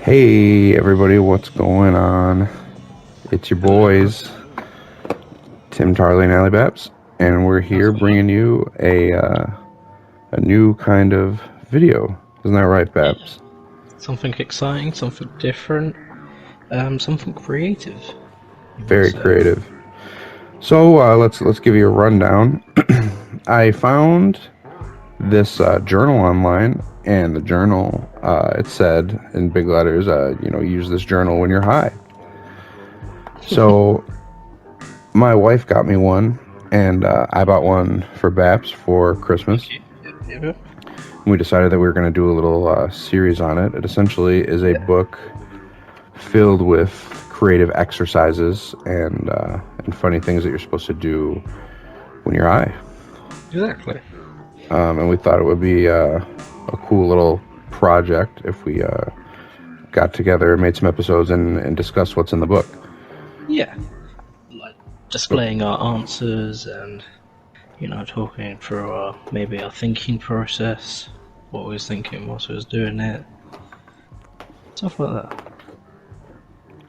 Hey everybody, what's going on? It's your boys, Tim Tarly and Alibaps, and we're here bringing you a new kind of video. Isn't that right, Babs? Something exciting, something different, something creative. Very creative. So let's give you a rundown. I found this journal online, and the journal it said in big letters, use this journal when you're high. So my wife got me one, and I bought one for Babs for Christmas. Yeah. We decided that we were going to do a little series on it. It essentially is a book filled with creative exercises and funny things that you're supposed to do when you're high. Exactly. And we thought it would be a cool little project if we got together and made some episodes and discussed what's in the book. Yeah. Like displaying our answers and, talking through maybe our thinking process, what we was thinking whilst we was doing it. Stuff like that.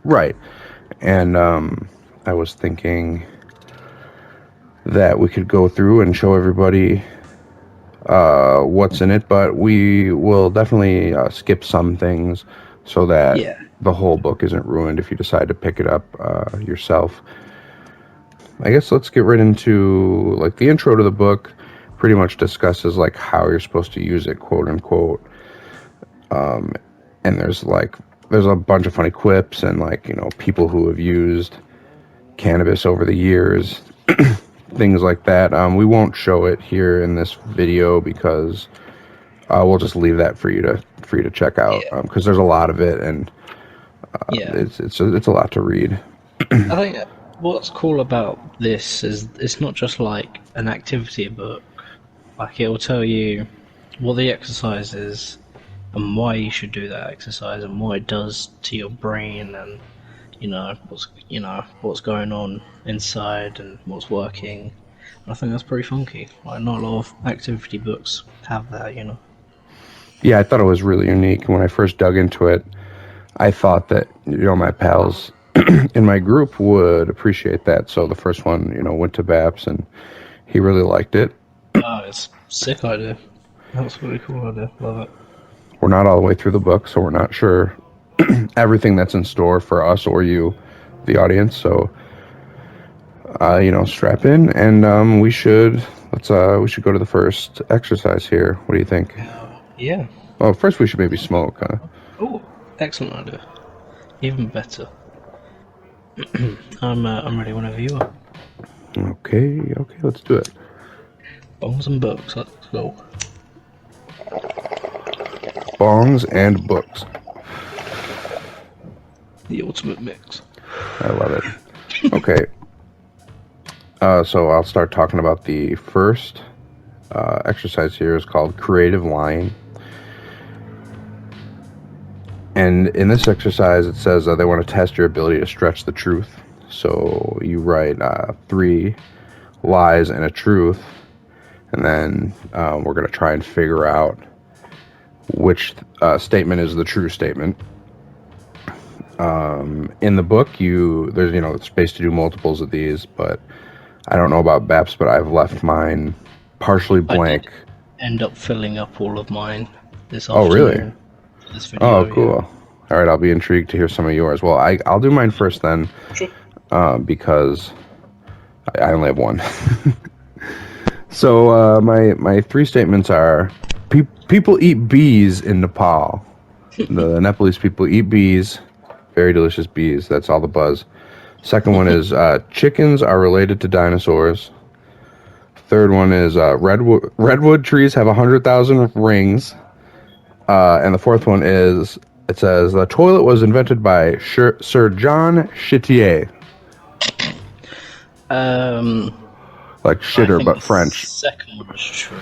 Right. And I was thinking that we could go through and show everybody what's in it, but we will definitely skip some things so that the whole book isn't ruined if you decide to pick it up yourself. I guess let's get right into like the intro to the book. Pretty much discusses like how you're supposed to use it, quote unquote. And there's a bunch of funny quips and people who have used cannabis over the years, things like that. We won't show it here in this video because we'll just leave that for you to check out because there's a lot of it and it's a lot to read. I think what's cool about this is it's not just like an activity book. Like it will tell you what the exercise is and why you should do that exercise and what it does to your brain and what's going on inside and what's working. And I think that's pretty funky. Like not a lot of activity books have that, Yeah, I thought it was really unique. When I first dug into it, I thought that my pals in my group would appreciate that. So the first one, went to Baps and he really liked it. Oh, it's a sick idea. That's a really cool idea. Love it. We're not all the way through the book, so we're not sure everything that's in store for us or you, the audience. So, strap in, and we should go to the first exercise here. What do you think? Yeah. Well, first we should maybe smoke, huh? Oh, excellent idea. Even better. I'm ready whenever you are. Okay, let's do it. Bongs and books, let's go. Bongs and books. The ultimate mix. I love it. Okay. So I'll start talking about the first exercise here. Is called creative lying. And in this exercise, it says they want to test your ability to stretch the truth. So you write 3 lies and a truth, and then we're going to try and figure out which statement is the true statement. In the book, there's space to do multiples of these, but I don't know about Baps, but I've left mine partially blank. I end up filling up all of mine this afternoon. Oh, really? This video, oh, cool. Yeah. All right, I'll be intrigued to hear some of yours. Well, I'll do mine first then, sure. Because I only have one. So my 3 statements are: people eat bees in Nepal. The Nepalese people eat bees, very delicious bees. That's all the buzz. Second one is chickens are related to dinosaurs. Third one is redwood trees have 100,000 rings. And the fourth one is, it says, the toilet was invented by Sir John Chitier. Like shitter, but French. The second one is true.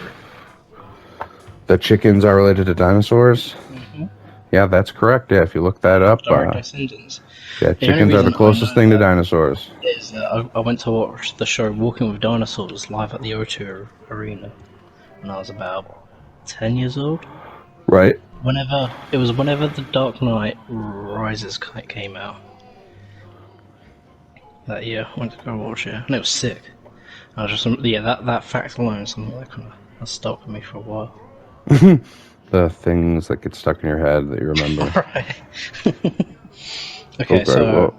The chickens are related to dinosaurs? Mm-hmm. Yeah, that's correct. Yeah, if you look that up. Direct descendants. Yeah, chickens are the closest thing to dinosaurs. Is I went to watch the show Walking with Dinosaurs live at the O2 Arena when I was about 10 years old. Right. Whenever the Dark Knight Rises came out that year, I went to go watch it, and it was sick. I was just that fact alone is something that kind of stuck with me for a while. The things that get stuck in your head that you remember. Right. Okay, so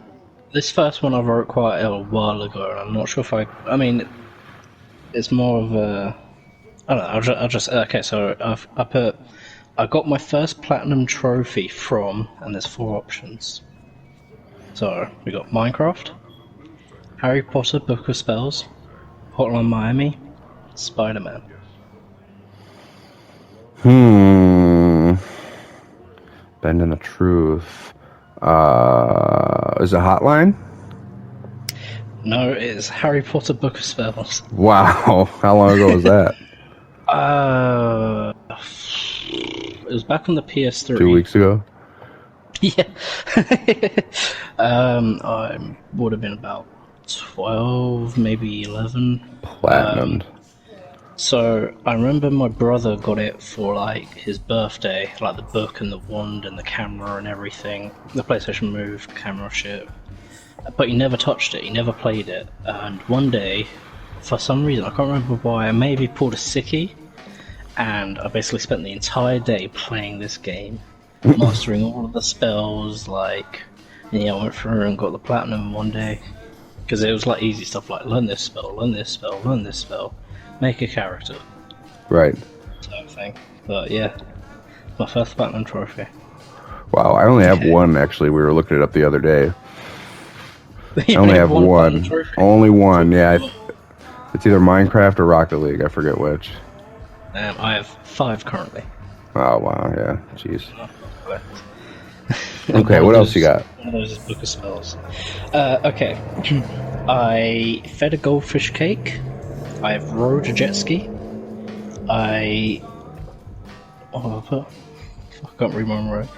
this first one I wrote quite a while ago, and I'm not sure if I mean, it's more of a. I don't know. I'll just. Okay, so I got my first platinum trophy from, and there's 4 options. So we got Minecraft, Harry Potter Book of Spells, Hotline Miami, Spider-Man. Bending the truth. Is it Hotline? No, it's Harry Potter Book of Spells. Wow, how long ago was that? It was back on the PS3. 2 weeks ago? Yeah. I would have been about 12, maybe 11. Platinumed. So I remember my brother got it for like his birthday, like the book and the wand and the camera and everything, the PlayStation Move camera shit. But he never touched it, he never played it. And one day, for some reason, I can't remember why, I maybe pulled a sickie, and I basically spent the entire day playing this game, mastering all of the spells, like, I went through and got the platinum one day. Because it was like easy stuff like learn this spell, learn this spell, learn this spell, make a character. Right. Type thing. But yeah, my first platinum trophy. Wow, I only have one actually. We were looking it up the other day. I only have one. Only one, yeah. It's either Minecraft or Rocket League. I forget which. I have 5 currently. Oh, wow, yeah. Jeez. Okay, what else you got? One of those is Book of Spells. Okay. I fed a goldfish cake. I've rode a jet ski. I can't remember.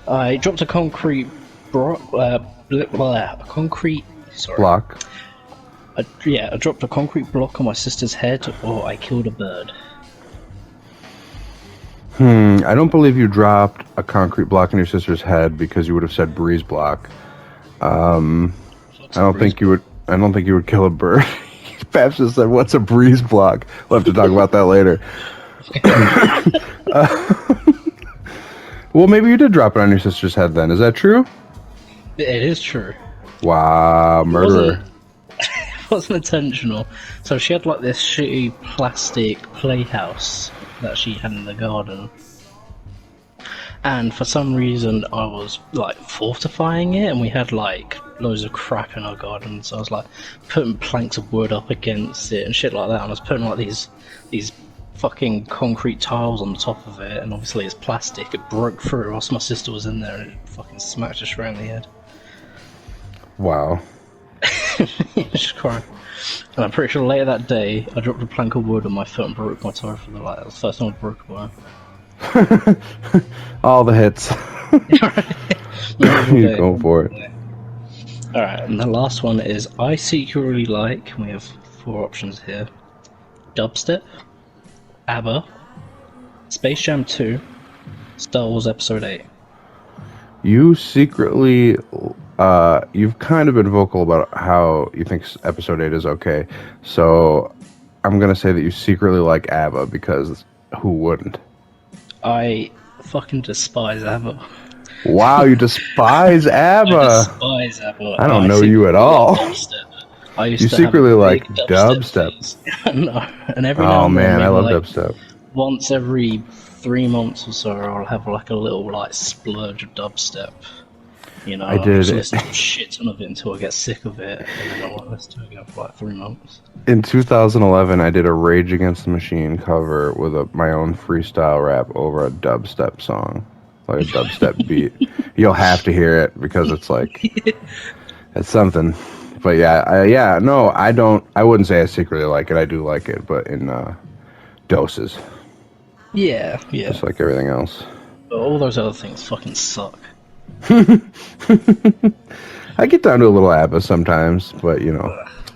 I dropped a concrete block. I dropped a concrete block on my sister's head, or I killed a bird. I don't believe you dropped a concrete block on your sister's head because you would have said breeze block. I don't think you would kill a bird. Paps just said, "What's a breeze block?" We'll have to talk about that later. Well, maybe you did drop it on your sister's head then. Is that true? It is true. Wow, murderer. It wasn't intentional. So she had like this shitty plastic playhouse that she had in the garden. And for some reason I was like fortifying it, and we had like loads of crap in our garden, so I was like putting planks of wood up against it and shit like that, and I was putting like these fucking concrete tiles on the top of it, and obviously it's plastic, it broke through whilst my sister was in there and it fucking smacked her straight in the head. Wow. Just crying. And I'm pretty sure later that day I dropped a plank of wood on my foot and broke my toe for the that was the first time I broke a bone. All the hits. You go for it. Alright, and the last one is I secretly like, we have 4 options here: dubstep, ABBA, Space Jam 2, Star Wars Episode 8. You secretly, you've kind of been vocal about how you think Episode 8 is okay. So I'm going to say that you secretly like ABBA, because who wouldn't? I fucking despise ABBA. Wow, you despise ABBA. I despise ABBA. I don't know you at all. I used you to secretly have like dubstep. No, and every now Oh and then, man, I love like, dubstep. Once every 3 months or so, I'll have like a little like splurge of dubstep. You know, I did. just listen to a shit ton of it until I get sick of it, and then I won't listen to it again for like 3 months. In 2011, I did a Rage Against the Machine cover with my own freestyle rap over a dubstep song, like a dubstep beat. You'll have to hear it because it's like it's something. But yeah, no, I don't. I wouldn't say I secretly like it. I do like it, but in doses. Yeah. Just like everything else. But all those other things fucking suck. I get down to a little ABBA sometimes, but you know.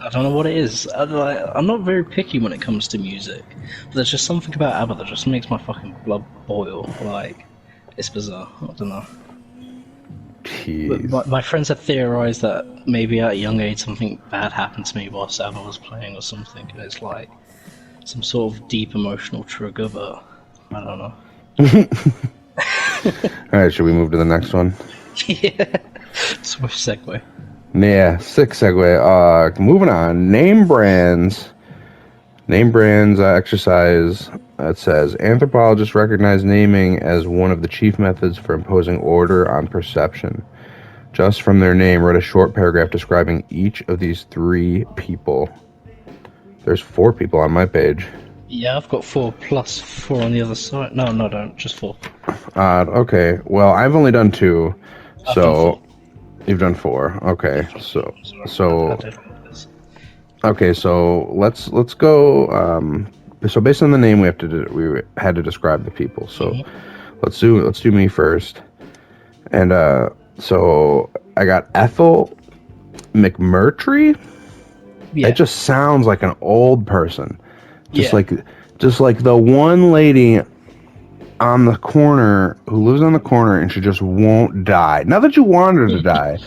I don't know what it is. I'm not very picky when it comes to music. But there's just something about ABBA that just makes my fucking blood boil. Like, it's bizarre. I don't know. Jeez. But my friends have theorized that maybe at a young age something bad happened to me whilst ABBA was playing or something, and it's like some sort of deep emotional trigger, but I don't know. Alright, should we move to the next one? Yeah. Swift segue. Yeah, sick segue. Moving on. Name brands. Name brands exercise. It says anthropologists recognize naming as one of the chief methods for imposing order on perception. Just from their name, write a short paragraph describing each of these 3 people. There's 4 people on my page. Yeah, I've got 4 plus 4 on the other side. No, don't. Just 4. Okay. Well, I've only done 2, I've so done 4. You've done 4. Okay. So let's go. So based on the name, we had to describe the people. So let's do me first. And so I got Ethel McMurtry. Yeah. It just sounds like an old person. Just Yeah. like the one lady on the corner who lives on the corner and she just won't die. Not that you want her to die,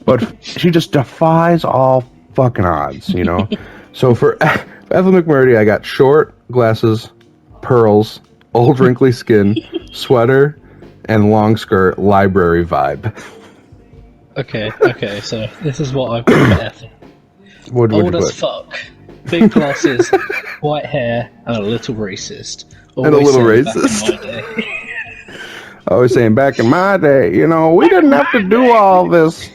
but she just defies all fucking odds, you know? So for Ethel McMurdy, I got short glasses, pearls, old wrinkly skin, sweater, and long skirt, library vibe. Okay, so this is what I've got for Ethel. Old as fuck, big glasses, white hair, and a little racist. Always saying back in my day, you know, we didn't have to do all this.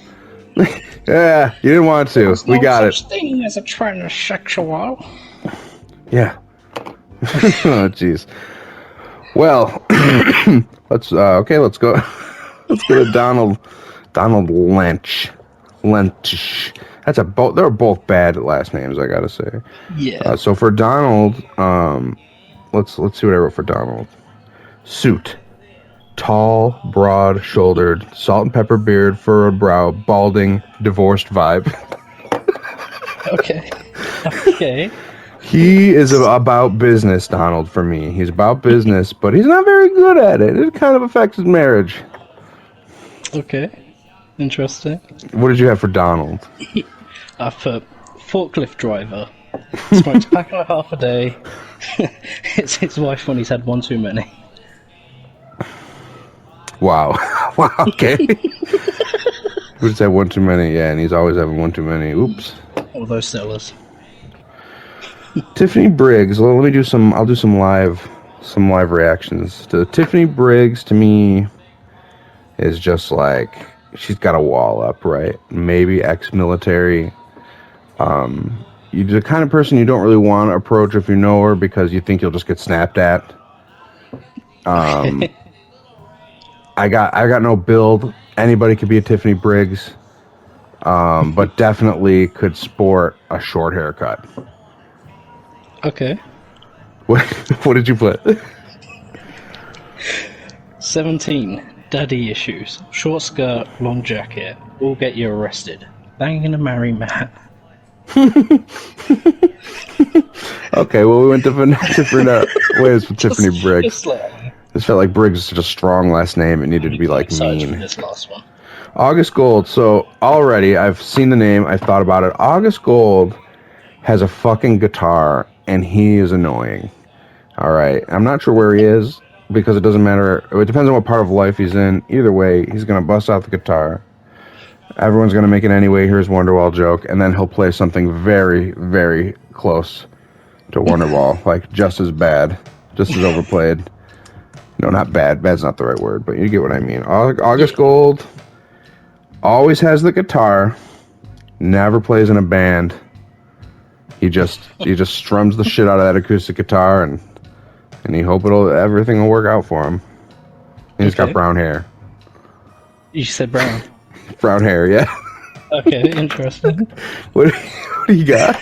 Yeah, you didn't want to. There's we got no it. such thing as a transsexual. Yeah. Oh, jeez. Well, let's go. Let's go to Donald Lynch. Lynch. They're both bad last names, I gotta say. Yeah. So for Donald, let's see what I wrote for Donald. Suit. Tall, broad-shouldered, salt and pepper beard, furrowed brow, balding, divorced vibe. Okay. He is about business, Donald, for me. He's about business, but he's not very good at it. It kind of affects his marriage. Okay. Interesting. What did you have for Donald? I put forklift driver. Smokes a pack and a half a day. It's his wife when he's had one too many. Wow. Wow, okay. Who just had one too many? Yeah, and he's always having one too many. Oops. All those sellers. Tiffany Briggs. Well, I'll do some live reactions. To Tiffany Briggs, to me, is just like, she's got a wall up, right? Maybe ex-military. You're the kind of person you don't really want to approach if you know her because you think you'll just get snapped at. I got no build. Anybody could be a Tiffany Briggs, but definitely could sport a short haircut. Okay. What did you put? 17. Daddy issues. Short skirt, long jacket. Will get you arrested. Banging a marry man. Okay, well, we went different ways with Tiffany Briggs. This felt like Briggs was such a strong last name. It needed to be like mean. This last one. August Gold. So already I've seen the name. I've thought about it. August Gold has a fucking guitar, and he is annoying. All right. I'm not sure where he is because it doesn't matter. It depends on what part of life he's in. Either way, he's going to bust out the guitar. Everyone's going to make it anyway. Here's Wonderwall joke. And then he'll play something very, very close to Wonderwall. Like just as bad. Just as overplayed. No, not bad. Bad's not the right word, but you get what I mean. August Gold always has the guitar. Never plays in a band. He just strums the shit out of that acoustic guitar, and he hope everything will work out for him. And he's got brown hair. You said brown. Brown hair, yeah. Okay, interesting. What do you got?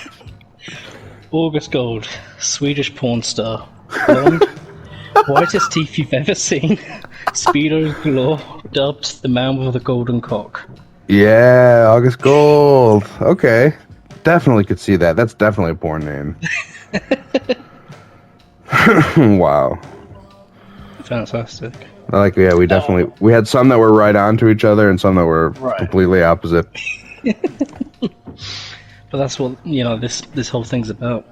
August Gold, Swedish porn star. Blonde, whitest teeth you've ever seen. Speedo galore, dubbed the man with the golden cock. Yeah, August Gold. Okay. definitely could see that. That's definitely a porn name. Wow. Fantastic. Yeah, we had some that were right on to each other and some that were Right. completely opposite. But that's what, this whole thing's about.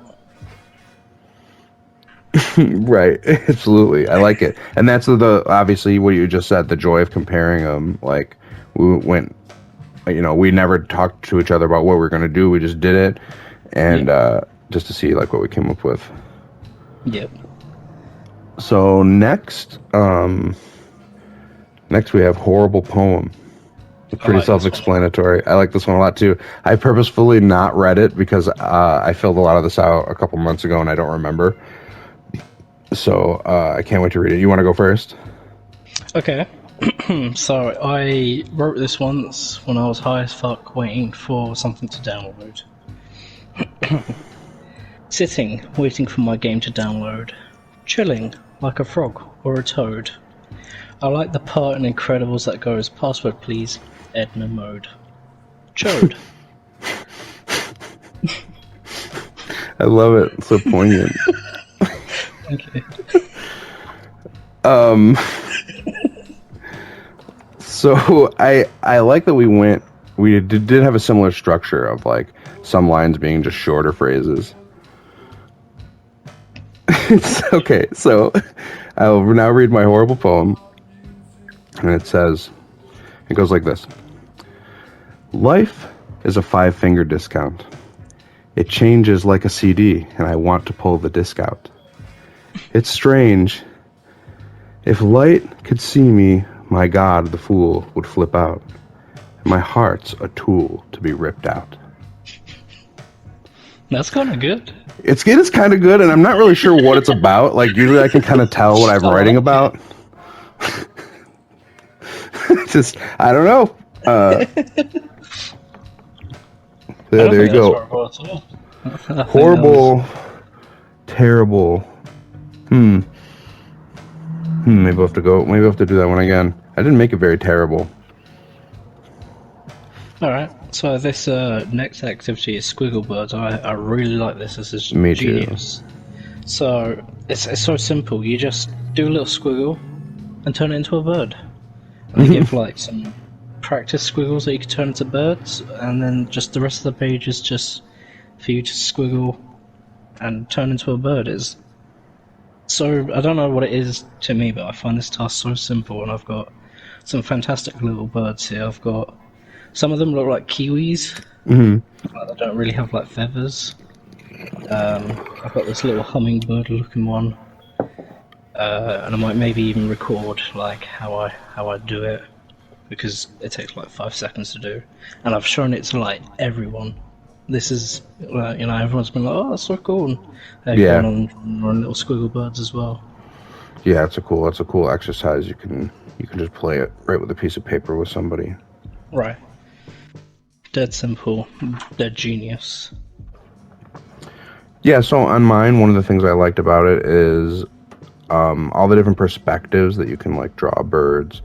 Right, absolutely. I like it. And that's obviously what you just said, the joy of comparing them. Like, we never talked to each other about what we were going to do. We just did it. And just to see, like, what we came up with. Yep. So next we have Horrible Poem. It's pretty self-explanatory. I like this one a lot too. I purposefully not read it because I filled a lot of this out a couple months ago and I don't remember. So I can't wait to read it. You want to go first? Okay. So I wrote this once when I was high as fuck waiting for something to download. Sitting, waiting for my game to download. Chilling, like a frog or a toad. I like the part in Incredibles that goes, password please, Edna mode. Chode. I love it. It's so poignant. Okay. So I like that we did have a similar structure of like some lines being just shorter phrases. It's okay, so I will now read my horrible poem. And it goes like this. Life is a 5-finger discount. It changes like a CD, and I want to pull the disc out. It's strange. If light could see me, my God, the fool would flip out. My heart's a tool to be ripped out. That's kind of good. It's kind of good, and I'm not really sure what it's about. Like, usually I can kind of tell what I'm writing about. Just, I don't know. There you go. Horrible, terrible. Maybe I'll have to go. Maybe I'll have to do that one again. I didn't make it very terrible. Alright, so this next activity is Squiggle Birds. I really like this. This is Me genius. too. So, it's so simple. You just do a little squiggle and turn it into a bird. And they give like some practice squiggles that you can turn into birds, and then just the rest of the page is just for you to squiggle and turn into a bird. So, I don't know what it is to me, but I find this task so simple, and I've got some fantastic little birds here. I've got some of them look like kiwis. Like, they don't really have like feathers. I've got this little hummingbird looking one. And I might maybe even record like how I do it, because it takes like 5 seconds to do, and I've shown it to like everyone. This is everyone's been like, oh, that's so cool. And they've gone on little squiggle birds as well. Yeah, it's a cool exercise. You can just play it right with a piece of paper with somebody. Right. Dead simple. Dead genius. Yeah. So on mine, one of the things I liked about it is all the different perspectives that you can like draw birds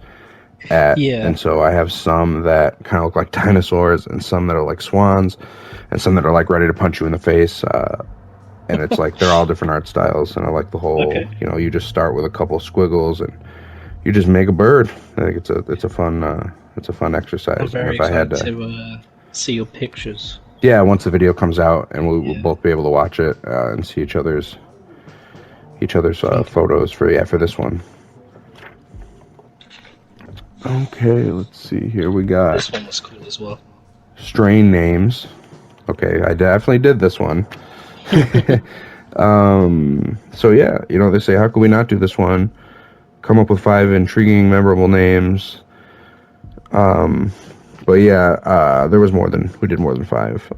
at. Yeah. And so I have some that kind of look like dinosaurs, and some that are like swans, and some that are like ready to punch you in the face. And it's like they're all different art styles, and I like the whole. Okay. You just start with a couple squiggles and you just make a bird. I think it's a fun exercise. I'm very and if I had to see your pictures. Yeah, once the video comes out, and we'll both be able to watch it and see each other's photos for this one. Okay, let's see. Here we got This one was cool as well. strain names. Okay, I definitely did this one. So yeah, they say, how can we not do this one? Come up with 5 intriguing, memorable names. But yeah, we did more than 5.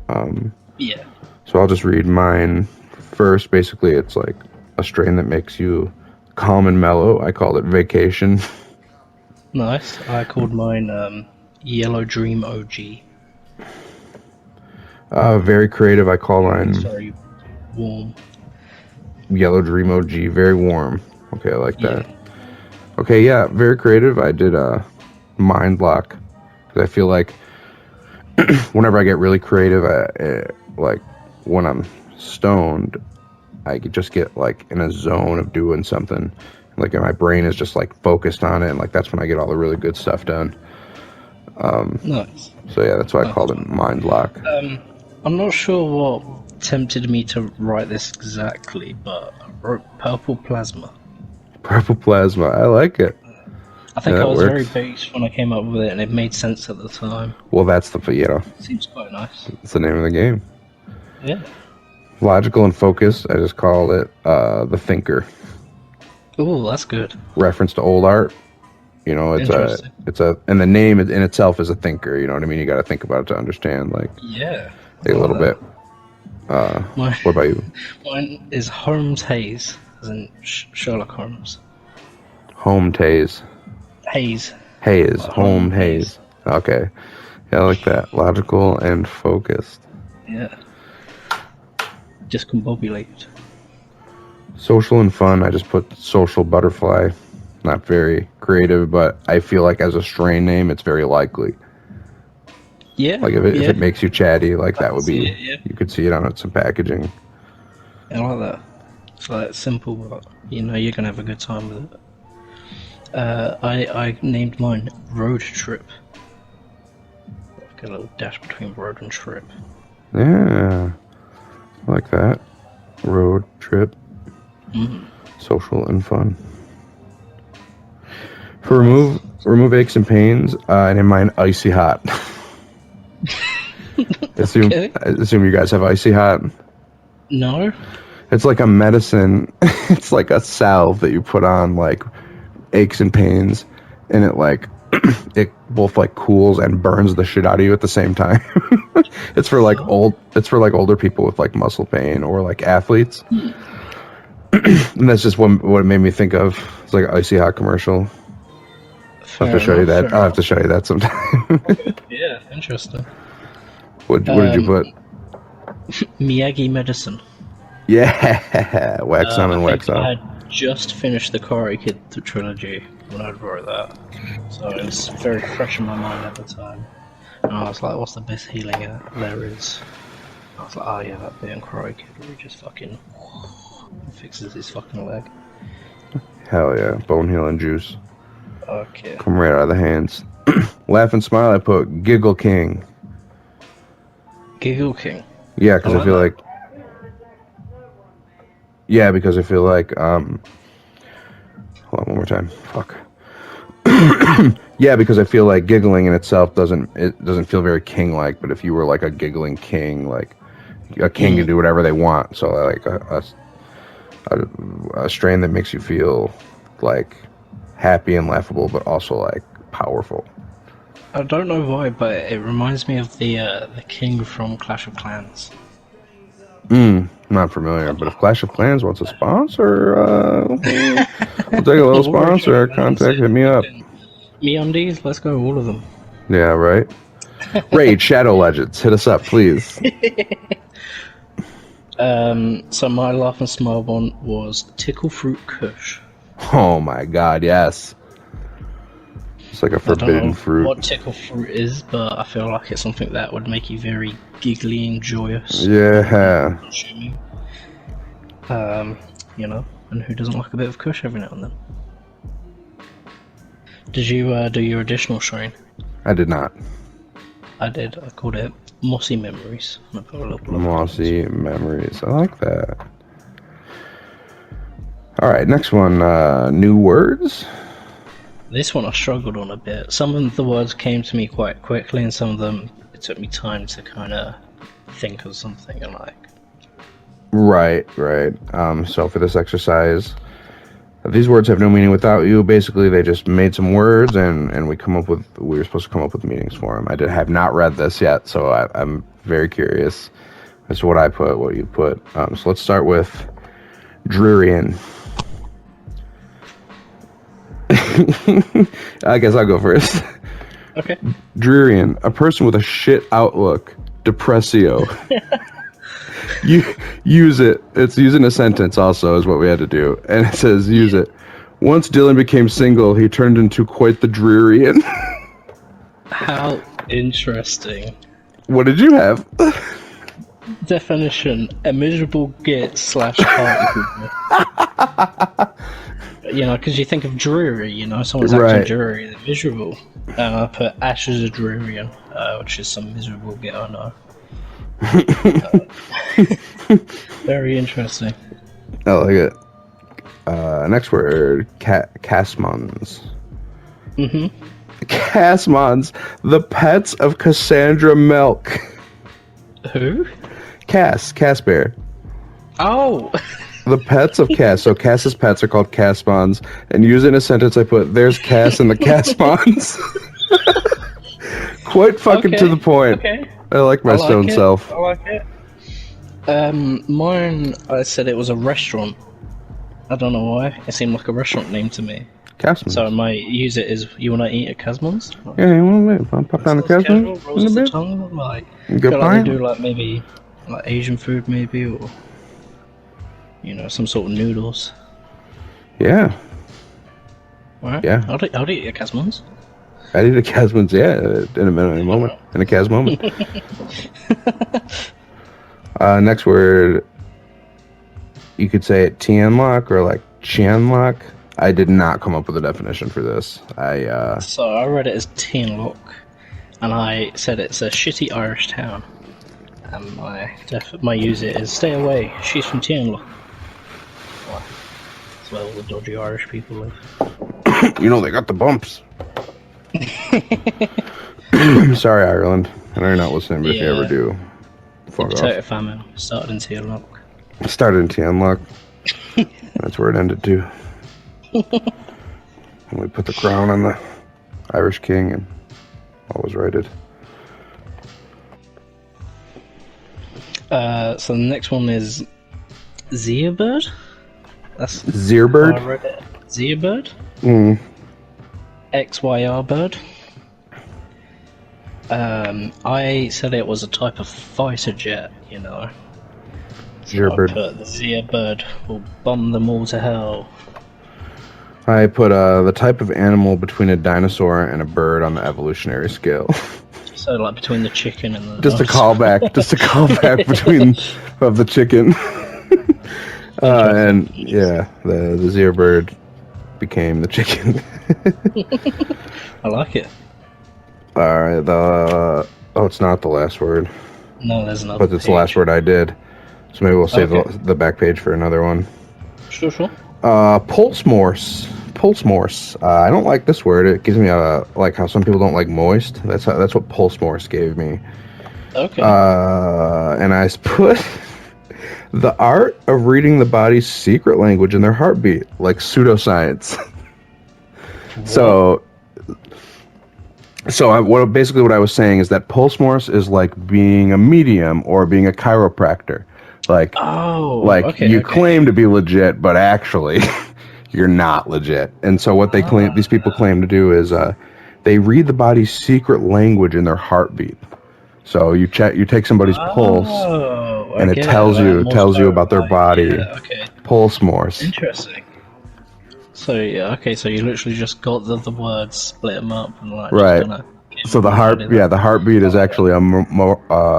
Yeah. So I'll just read mine first. Basically, it's like a strain that makes you calm and mellow. I called it Vacation. Nice. I called mine Yellow Dream OG. Very creative. I call mine It's very warm. Yellow Dream OG. Very warm. Okay, I like that. Okay, yeah, very creative. I did Mind Block, because I feel like whenever I get really creative, like when I'm stoned, I could just get like in a zone of doing something. Like my brain is just like focused on it, and like that's when I get all the really good stuff done. Nice. So yeah, that's why I Nice. called it mind lock. I'm not sure what tempted me to write this exactly, but I wrote purple plasma. Purple plasma, I like it. I think Yeah, I that was very works. base when I came up with it, and it made sense at the time. Well, that's the Seems quite nice. it's the name of the game. Yeah. Logical and focused. I just call it the thinker. Oh, that's good. Reference to old art. You know, Interesting. and the name in itself is a thinker. You know what I mean? You got to think about it to understand, like Yeah. a little bit. Mine, What about you? mine is Holmes Hayes, as in Sherlock Holmes. Home Taze. Hayes. Haze. Like Home Haze. Okay. Yeah, I like that. Logical and focused. Yeah. Discombobulated. Social and fun. I just put social butterfly. Not very creative, but I feel like as a strain name, it's very likely. Yeah. Like if it makes you chatty, like that would be. it, yeah. You could see it on some packaging. I like that. It's like simple, but you know you're gonna have a good time with it. I named mine Road Trip. Like a little dash between road and trip. Yeah, I like that. Road trip, Mm. social and fun. For remove aches and pains, and in mine icy hot. Okay. Assume you guys have icy hot. No. It's like a medicine. It's like a salve that you put on like aches and pains, and it like it both like cools and burns the shit out of you at the same time. It's for like older people with like muscle pain or like athletes. And that's just what it made me think of. It's like an icy hot commercial. I'll have to show you that. I'll have to show you that sometime. Yeah, interesting. What did you put? Miyagi Medicine. Yeah, wax on and I wax think I off. had just finished the Karate Kid trilogy when I wrote that, so it was very fresh in my mind at the time. And I was like, "What's the best healing there is?" I was like, "Oh yeah, that bit in Karate Kid where he just fucking fixes his fucking leg." Hell yeah, bone healing juice. Okay. Come right out of the hands. Laugh and smile. I put Giggle King. Giggle King. Yeah, because I feel that. like. Yeah, because I feel like. Hold on, one more time. Fuck. Yeah, because I feel like giggling in itself doesn't feel very king-like. But if you were like a giggling king, like a king can do whatever they want. So like a strain that makes you feel like happy and laughable, but also like powerful. I don't know why, but it reminds me of the king from Clash of Clans. Not familiar, but if Clash of Clans wants a sponsor, we'll take a little sponsor. Contact, hit me up. MeUndies, let's go, all of them. Yeah, right. Raid Shadow Legends, hit us up, please. So my laugh and smile one was Tickle Fruit Kush. Oh my god, yes. It's like a I forbidden don't know fruit. what tickle fruit is, but I feel like it's something that would make you very giggly and joyous. Yeah. Consuming. You know, and who doesn't like a bit of kush every now and then? Did you do your additional strain? I did not. I did. I called it Mossy Memories. And I put a little blood Mossy Memories. I like that. Alright, next one. New words. This one I struggled on a bit. Some of the words came to me quite quickly, and some of them it took me time to kind of think of something and like. Right. So for this exercise, these words have no meaning without you. Basically, they just made some words, and we were supposed to come up with meanings for them. I have not read this yet, so I'm very curious as to what I put, what you put. So let's start with Drearian. I guess I'll go first. Okay. Drearian, a person with a shit outlook. Depressio. You use it. It's using a sentence also is what we had to do. And it says use it. Once Dylan became single, he turned into quite the Drearian. How interesting. What did you have? Definition: a miserable git slash party pooper. Because you think of dreary, someone's acting Right. dreary, they're miserable. I put Ash as a drearian, which is some miserable git I know. Very interesting. I like it. Next word, Casmons. Casmons, the pets of Cassandra Milk. Who? Cass Bear. Oh! The pets of Cass. So Cass's pets are called Casmons. And using in a sentence, I put, there's Cass and the Casmons. Quite fucking to the point. Okay. I like my stone self. I like it. Mine, I said it was a restaurant. I don't know why. It seemed like a restaurant name to me. Casmons. So I might use it as, you want to eat at Casmons? Yeah, you want to I'll pop down the Casmons? Rolls of the tongue, like, Good feel like pint? they do like maybe like Asian food maybe, or some sort of noodles. Yeah. Alright. Yeah. I'll eat at Casmons. I need a Casmons, yeah, in a minute, in a moment. In a Cas moment. Next word, you could say it Tianlock or like Chianlock. I did not come up with a definition for this. So I read it as Tianlock, and I said it's a shitty Irish town. And my user is stay away. She's from Tianlock. Well, that's where all the dodgy Irish people live. They got the bumps. Sorry, Ireland. I know you're not listening, but if you ever do, fuck The potato off. famine started in Tianlock. Started in Tianlock. That's where it ended too. And we put the crown on the Irish king, and all was righted. So the next one is Zeabird. That's Zearbird? how I read it. Zeabird. Mm. XYR bird. I said it was a type of fighter jet. So Zearbird. I put the Zeabird will bomb them all to hell. I put the type of animal between a dinosaur and a bird on the evolutionary scale. So like between the chicken and the Just a callback between of the chicken. And yeah, the Zearbird became the chicken. I like it. All right, it's not the last word, No, there's another. but it's the last word I did. So maybe we'll save Okay. the back page for another one. Sure. Pulse morse. I don't like this word. It gives me like how some people don't like moist. That's what pulse morse gave me. Okay. And I put the art of reading the body's secret language in their heartbeat, like pseudoscience. So what I was saying is that pulse morse is like being a medium or being a chiropractor. Like, you claim to be legit, but actually you're not legit. And so what these people claim to do is they read the body's secret language in their heartbeat. So you take somebody's pulse, and it tells you about their body. Yeah, okay. Pulse morse. Interesting. So so you literally just got the words, split them up, and like Right. Just So the heartbeat is actually a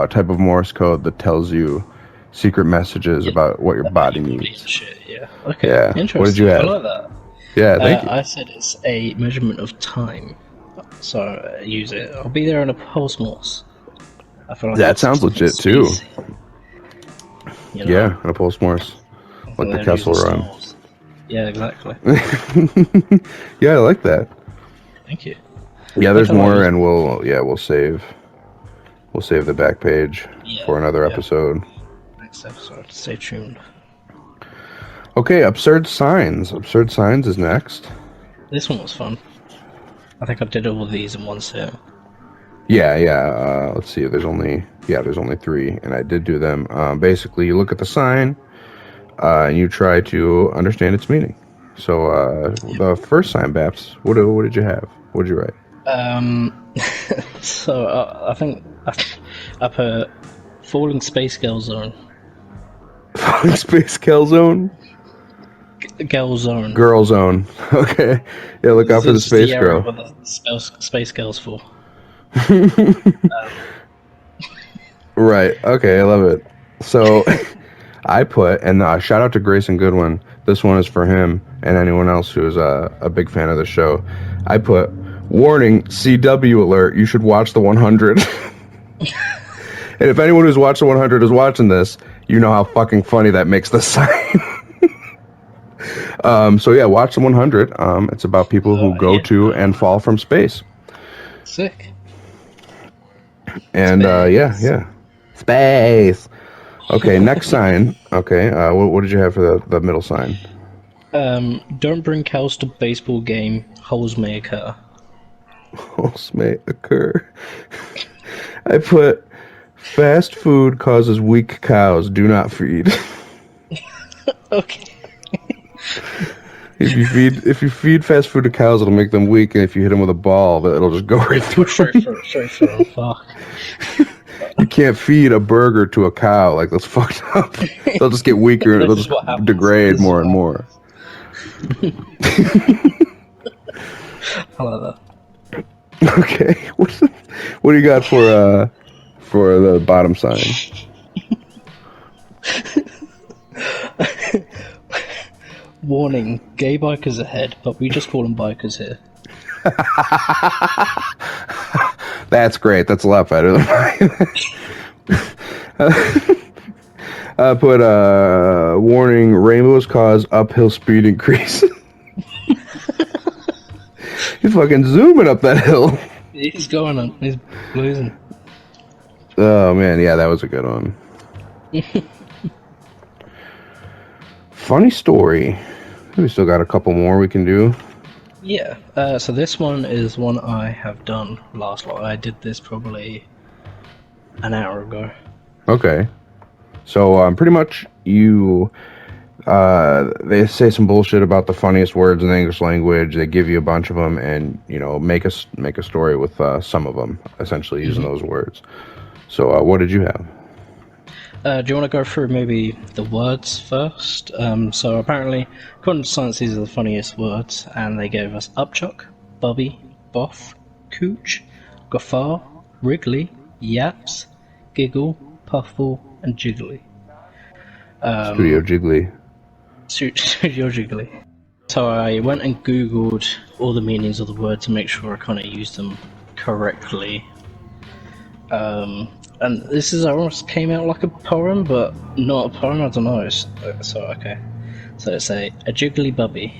type of Morse code that tells you secret messages about what your body needs. Shit, yeah. Okay. Yeah. Interesting. What did you have? I like that. Yeah, thank you. I said it's a measurement of time, so use it. I'll be there in a pulse morse. I feel like That sounds legit too. easy. Yeah, and a pulse morse, like the Kessel Run. Stars. Yeah, exactly. Yeah, I like that. Thank you. Yeah, there's more, and we'll save the back page for another episode. Next episode. Stay tuned. Okay, absurd signs. Absurd signs is next. This one was fun. I think I did all of these in one sit. Yeah. Let's see. There's only 3, and I did do them. Basically, you look at the sign, and you try to understand its meaning. So, the first sign, Baps. What did you have? What did you write? So I think I put falling space girl zone. Falling space girl zone. Girl zone. Girl zone. Okay. Yeah, look out for the space girl. What the space girls for? Right. Okay, I love it. So I put, and shout out to Grayson Goodwin. This one is for him and anyone else who is a big fan of the show. I put, warning, CW alert, you should watch the 100. And if anyone who's watched the 100 is watching this, you know how fucking funny that makes the sign. So yeah, watch the 100. It's about people who go to and fall from space. Sick. And yeah. Space. Okay, next sign. Okay, what did you have for the middle sign? Don't bring cows to baseball game. Holes may occur. Holes may occur. I put, fast food causes weak cows. Do not feed. Okay. If you feed fast food to cows, it'll make them weak, and if you hit them with a ball, it'll just go right through. Straight through. Fuck. You can't feed a burger to a cow. Like, that's fucked up. They'll just get weaker, and it'll just degrade more and more. I love that. Okay, what do you got for the bottom sign? Warning, gay bikers ahead, but we just call them bikers here. That's great. That's a lot better than mine. I put warning, rainbows cause uphill speed increase. He's fucking zooming up that hill. He's going on. He's losing. Oh man, yeah, that was a good one. Funny story. We still got a couple more we can do. Yeah, so this one is one I have done last lot. I did this probably an hour ago. Okay. So, pretty much they say some bullshit about the funniest words in the English language. They give you a bunch of them and, make a story with some of them, essentially using those words. So, what did you have? Do you want to go through maybe the words first? So apparently, according to science, these are the funniest words, and they gave us upchuck, bubby, boff, cooch, guffaw, wriggly, yaps, giggle, puffball, and jiggly. Studio Jiggly. Studio Jiggly. So I went and googled all the meanings of the word to make sure I kind of used them correctly. And this is almost came out like a poem, but not a poem, I don't know. So, okay. So it's a jiggly bubby,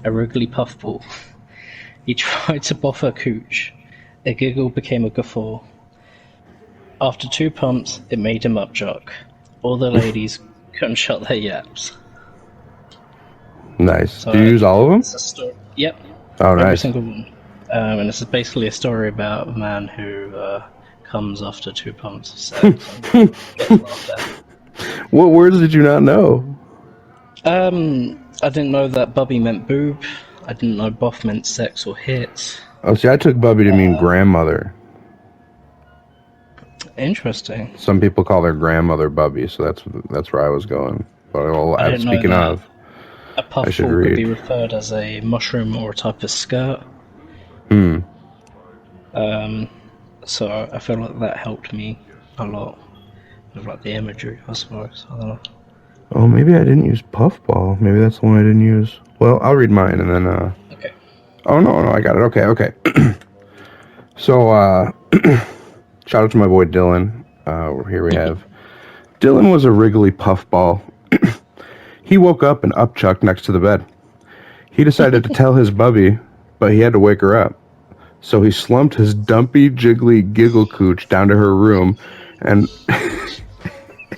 a wriggly puffball. He tried to boff a cooch. A giggle became a guffaw. After 2 pumps, it made him upchuck. All the ladies couldn't shut their yaps. Nice. So, do you use all of them? It's a story. Yep. Oh, nice. Every single one. And this is basically a story about a man who comes after 2 pumps. So, what words did you not know? I didn't know that bubby meant boob. I didn't know boff meant sex or hit. Oh, see, I took bubby to mean grandmother. Interesting. Some people call their grandmother bubby, so that's where I was going. But speaking of, a puffball could be referred as a mushroom or a type of skirt. So I feel like that helped me a lot with like the imagery, I suppose. I don't know. Oh, maybe I didn't use puffball. Maybe that's the one I didn't use. Well, I'll read mine and then. Okay. Oh no, I got it. Okay. So, shout out to my boy Dylan. Here we have. Dylan was a wriggly puffball. He woke up and upchucked next to the bed. He decided to tell his bubby, but he had to wake her up. So he slumped his dumpy, jiggly giggle cooch down to her room and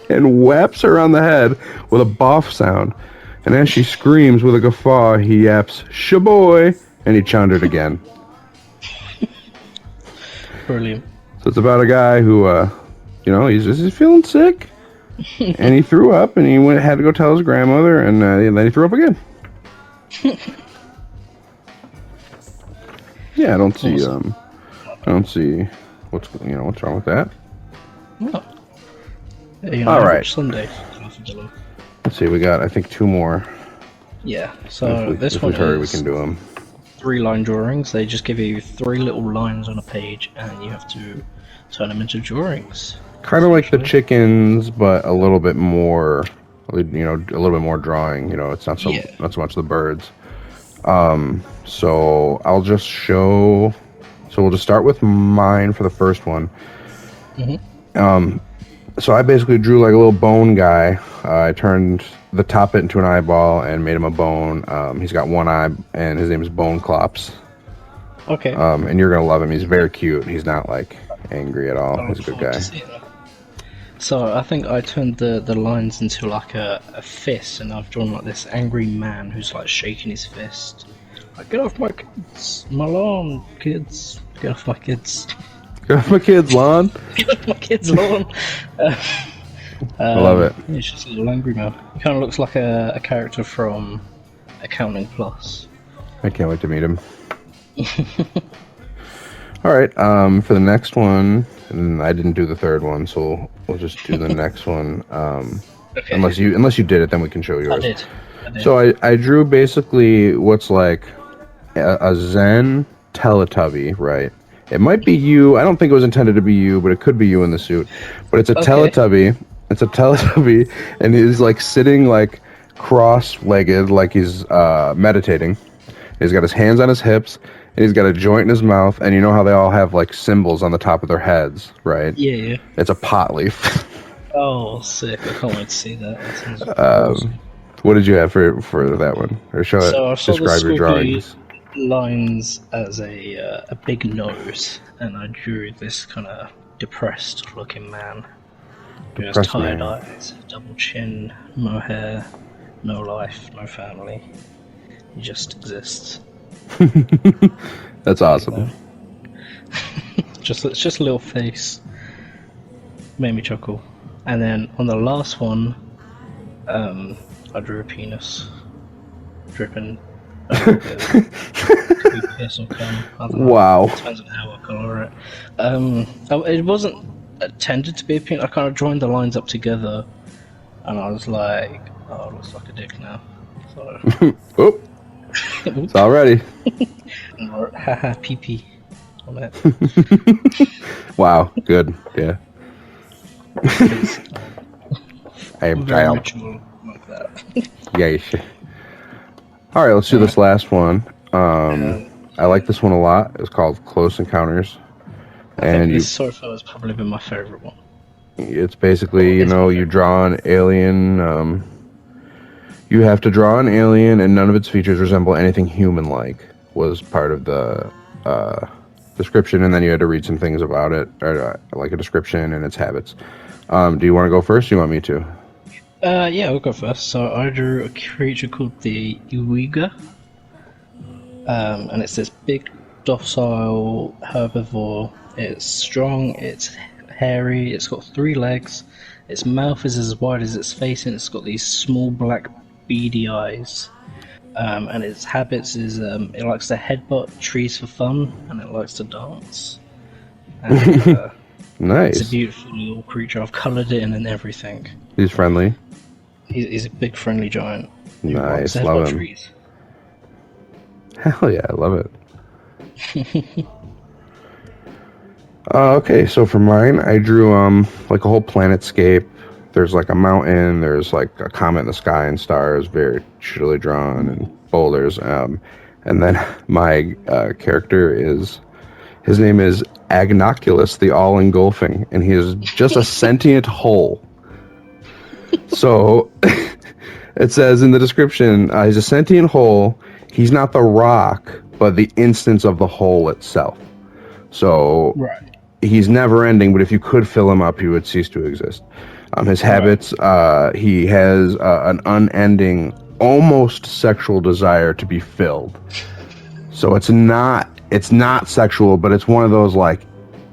and whaps her on the head with a boff sound. And as she screams with a guffaw, he yaps, "Shaboy!" and he choundered again. Brilliant. So it's about a guy who, he's feeling sick. And he threw up and he had to go tell his grandmother and then he threw up again. Yeah, I don't see what's wrong with that. Oh. All right. Sunday. Let's see, we got I think 2 more. Yeah. So this one hurry, we is can do them. 3-line drawings. They just give you 3 little lines on a page, and you have to turn them into drawings. kind of like the chickens, but a little bit more, a little bit more drawing. It's not so much the birds. So I'll just show. So we'll just start with mine for the first one. So I basically drew like a little bone guy. I turned the top bit into an eyeball and made him a bone. He's got one eye, and his name is Bone Clops. Okay. And you're gonna love him. He's very cute. He's not like angry at all. He's a good guy. So I think I turned the lines into like a fist, and I've drawn like this angry man who's like shaking his fist. Like, get off my kids, my lawn, kids. Get off my kids. Get off my kids' lawn. Get off my kids' lawn. I love it. It's just a little angry man. He kind of looks like a character from Accounting Plus. I can't wait to meet him. All right. For the next one, and I didn't do the third one, so we'll just do the next one. Okay. Unless you did it, then we can show yours. I did. So I drew basically what's like a Zen Teletubby, right? It might be you. I don't think it was intended to be you, but it could be you in the suit. But it's a Teletubby. It's a Teletubby, and he's like sitting like cross-legged, like he's meditating. He's got his hands on his hips, and he's got a joint in his mouth. And you know how they all have like symbols on the top of their heads, right? Yeah. It's a pot leaf. Oh, sick! I can't wait to see that. What did you have for that one? Or describe your drawings. Lines as a big nose, and I drew this kind of depressed looking man who has tired eyes, double chin, no hair, no life, no family. He just exists. That's awesome. It's just a little face. Made me chuckle. And then on the last one, I drew a penis dripping. Piss or cum. Wow. It depends on how I colour it. It wasn't intended to be a penis. I kind of joined the lines up together, and I was like, "Oh, it looks like a dick now." So. Oop. It's all ready. Haha, pee pee on it. Wow. Good. Yeah. I am child. Like that. Yeah, you should. All right, let's do this last one. I like this one a lot. It's called Close Encounters. I think this so far has probably been my favorite one. It's basically, you draw an alien. You have to draw an alien, and none of its features resemble anything human-like. Was part of the description, and then you had to read some things about it, or like a description and its habits. Do you want to go first? Or do you want me to? Yeah, I'll go first. So I drew a creature called the Uiga, and it's this big, docile herbivore. It's strong, it's hairy, it's got 3 legs, its mouth is as wide as its face, and it's got these small black beady eyes. And its habits is it likes to headbutt trees for fun, and it likes to dance. And, nice. It's a beautiful little creature. I've coloured it in and everything. He's friendly. He's a big friendly giant. Nice, love him. Trees. Hell yeah, I love it. Okay, so for mine, I drew like a whole planetscape. There's like a mountain, there's like a comet in the sky and stars, very shittily drawn, and boulders. And then my character his name is Agnoculus, the all-engulfing, and he is just a sentient hole. So it says in the description, he's a sentient hole. He's not the rock, but the instance of the hole itself. So right. He's never ending, but if you could fill him up, he would cease to exist. His habits, he has an unending, almost sexual desire to be filled. So it's not sexual, but it's one of those like,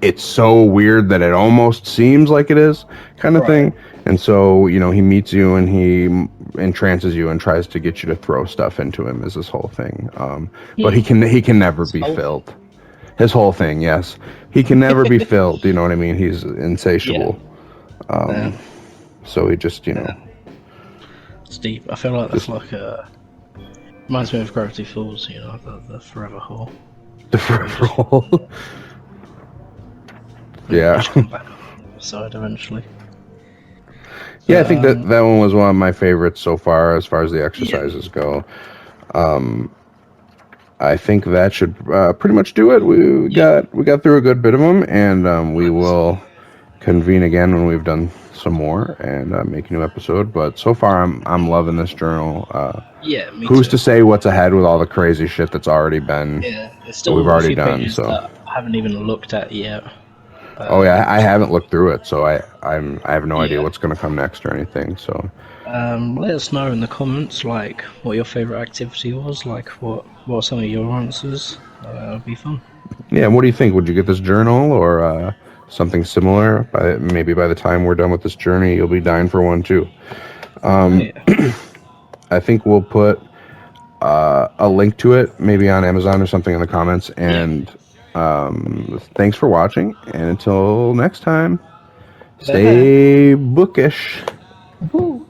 it's so weird that it almost seems like it is kind of thing. And so, he meets you and he entrances you and tries to get you to throw stuff into him is this whole thing. But he can never be filled. His whole thing, yes. He can never be filled, you know what I mean? He's insatiable. Yeah. So he just, It's deep. I feel like that's like reminds me of Gravity Falls, the forever hole. The forever hole. Yeah. episode eventually. Yeah, I think that one was one of my favorites so far as the exercises go. I think that should pretty much do it. We got through a good bit of them, and we will convene again when we've done some more and make a new episode. But so far, I'm loving this journal. Yeah, me Who's too. to say what's ahead with all the crazy shit that's already been? Yeah, there's That we've still a already few done. pages So, that I haven't even looked at yet. oh yeah, I haven't looked through it, so I have no idea Yeah. what's going to come next or anything. So, Let us know in the comments, like, what your favorite activity was, like, what are some of your answers. It'll be fun. yeah, what do you think? Would you get this journal or something similar? Maybe by the time we're done with this journey, you'll be dying for one too. Yeah. I think we'll put a link to it, maybe on Amazon or something in the comments. And thanks for watching. And until next time, stay bookish. Woo.